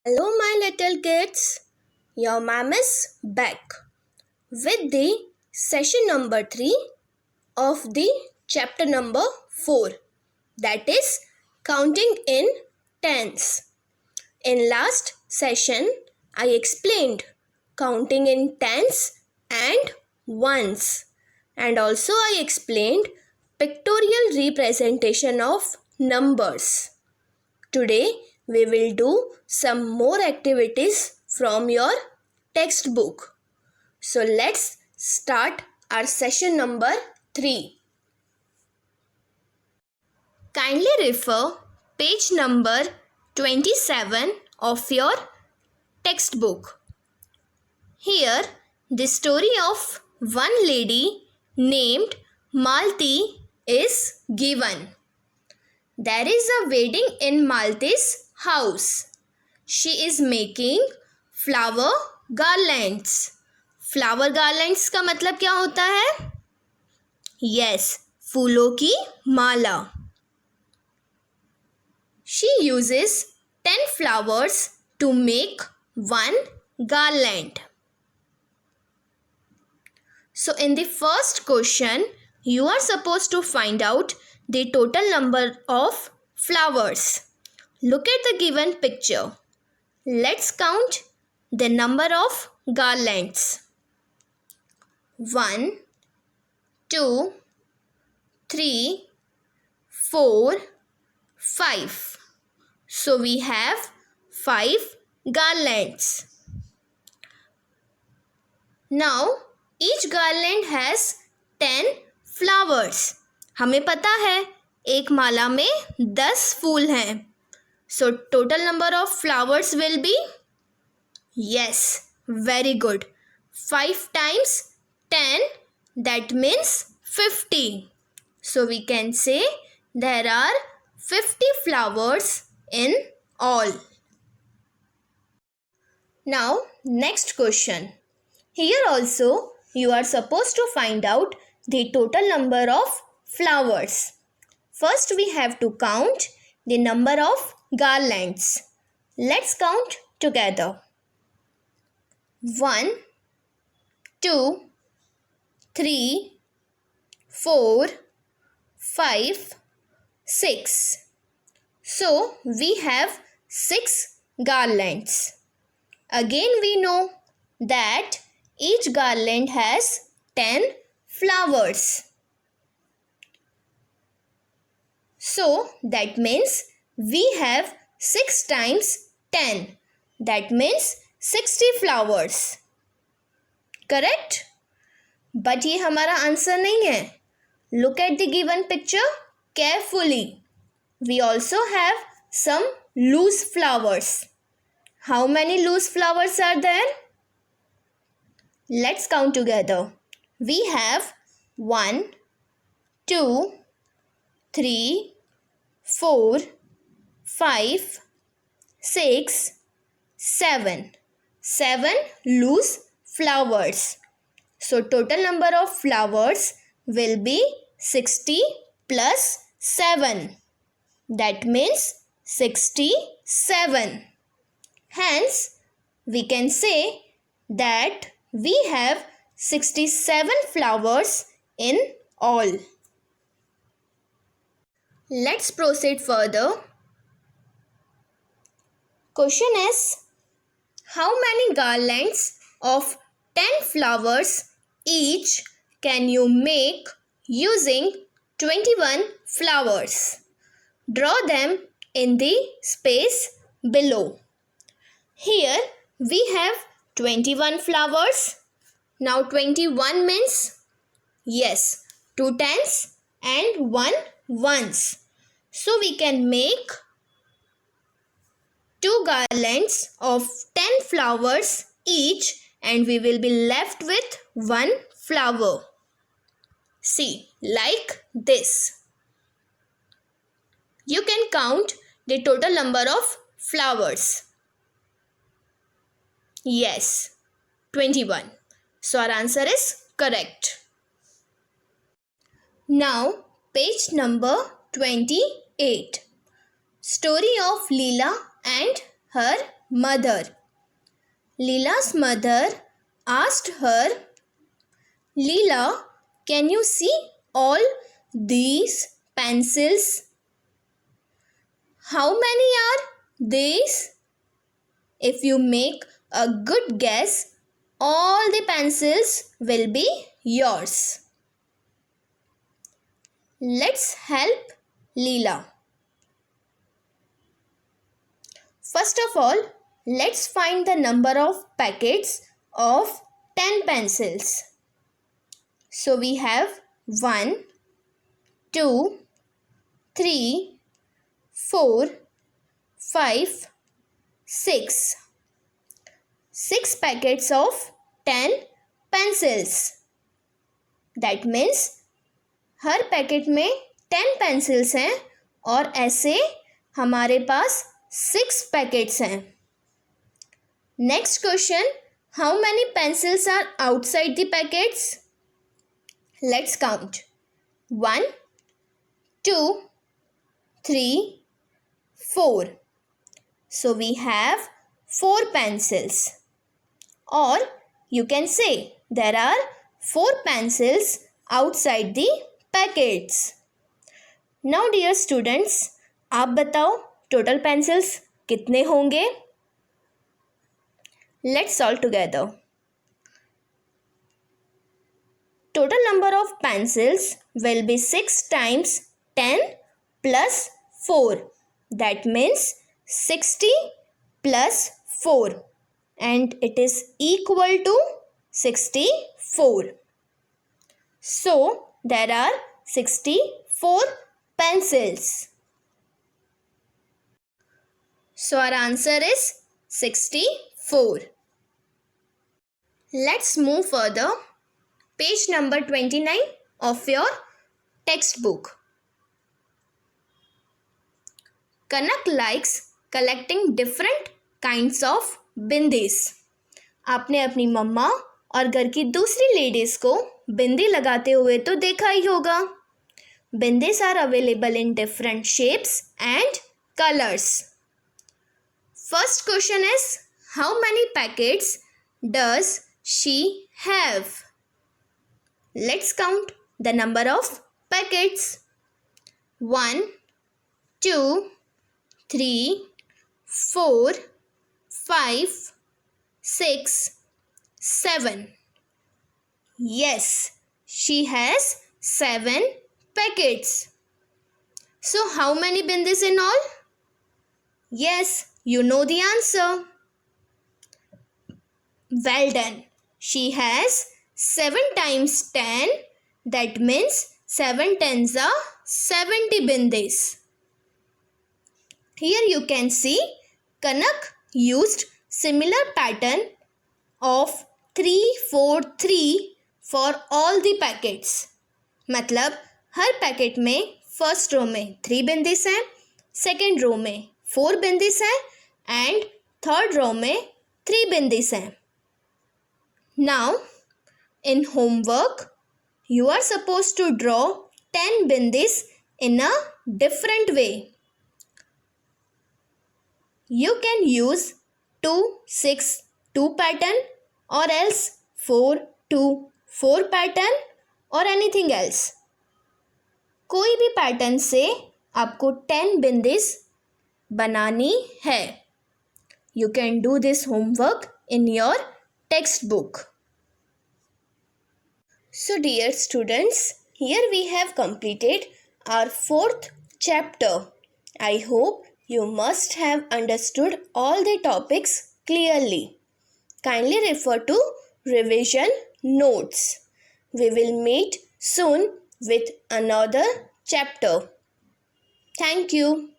Hello, my little kids. Your mom is back with the session number 3 of the chapter number 4, that is counting in tens. In last session, I explained counting in tens and ones, and also I explained pictorial representation of numbers. Today we will do some more activities from your textbook. So let's start our session number 3. Kindly refer page number 27 of your textbook. Here the story of one lady named Malti is given. There is a wedding in Malti's house. She is making flower garlands. Flower garlands का मतलब क्या होता है? Yes, फूलों की माला. She uses 10 flowers to make one garland. So in the first question, you are supposed to find out the total number of flowers. Look at the given picture. Let's count the number of garlands. 1, 2, 3, 4, 5. So we have 5 garlands. Now each garland has 10 flowers. हमें पता है एक माला में 10 फूल हैं. So total number of flowers will be? Yes, very good. 5 times 10, that means 50. So we can say there are 50 flowers in all. Now next question. Here also you are supposed to find out the total number of flowers. First we have to count the number of garlands. Let's count together. 1, 2, 3, 4, 5, 6. So we have 6 garlands. Again we know that each garland has 10 flowers. So that means we have 6 times 10. That means 60 flowers. Correct? But ये हमारा answer नहीं है. Look at the given picture carefully. We also have some loose flowers. How many loose flowers are there? Let's count together. We have 1, 2, 3, 4, 5, 6, 7. 7 loose flowers. So total number of flowers will be 60 plus 7. That means 67. Hence, we can say that we have 67 flowers in all. Let's proceed further. Question is, how many garlands of 10 flowers each can you make using 21 flowers? Draw them in the space below. Here we have 21 flowers. Now 21 means, yes, 2 tens and 1 ones. So we can make 2 garlands of 10 flowers each and we will be left with 1 flower. See, like this. You can count the total number of flowers. Yes, 21. So our answer is correct. Now page number 28. Story of Leela and her mother. Leela's mother asked her, Leela, can you see all these pencils? How many are these? If you make a good guess, all the pencils will be yours. Let's help Leela. First of all, let's find the number of packets of 10 pencils. So we have 1, 2, 3, 4, 5, 6. 6 packets of 10 pencils. That means हर packet में 10 pencils हैं और ऐसे हमारे पास 6 packets हैं. Next question, how many pencils are outside the packets? Let's count. 1, 2, 3, 4. So we have 4 pencils. Or you can say there are 4 pencils outside the packets. Now dear students, आप बताओ total pencils कितने होंगे? Let's solve together. Total number of pencils will be 6 times 10 plus 4. That means 60 plus 4. And it is equal to 64. So there are 64 pencils. So our answer is 64. Let's move further. Page number 29 of your textbook. Kanak likes collecting different kinds of बिंदीस. आपने अपनी मम्मा और घर की दूसरी ladies को बिंदी लगाते हुए तो देखा ही होगा. Bindis are available in different shapes and colours. First question is, how many packets does she have? Let's count the number of packets. 1, 2, 3, 4, 5, 6, 7. Yes, she has 7 packets. So how many bindis in all? Yes, you know the answer. Well done. She has 7 times 10. That means 7 tens are 70 bindis. Here you can see Kanak used similar pattern of 3-4-3 for all the packets. मतलब हर packet में first row में 3 बिंदीस हैं, second row में 4 बिंदीस हैं and third row में 3 बिंदीस हैं. Now in homework you are supposed to draw 10 bindis in a different way. You can use 2-6-2 pattern or else 4-2-4 pattern or anything else. कोई भी pattern से आपको 10 बिंदीस बनानी है. You can do this homework in your textbook. So dear students, here we have completed our 4th chapter. I hope you must have understood all the topics clearly. Kindly refer to revision notes. We will meet soon with another chapter. Thank you.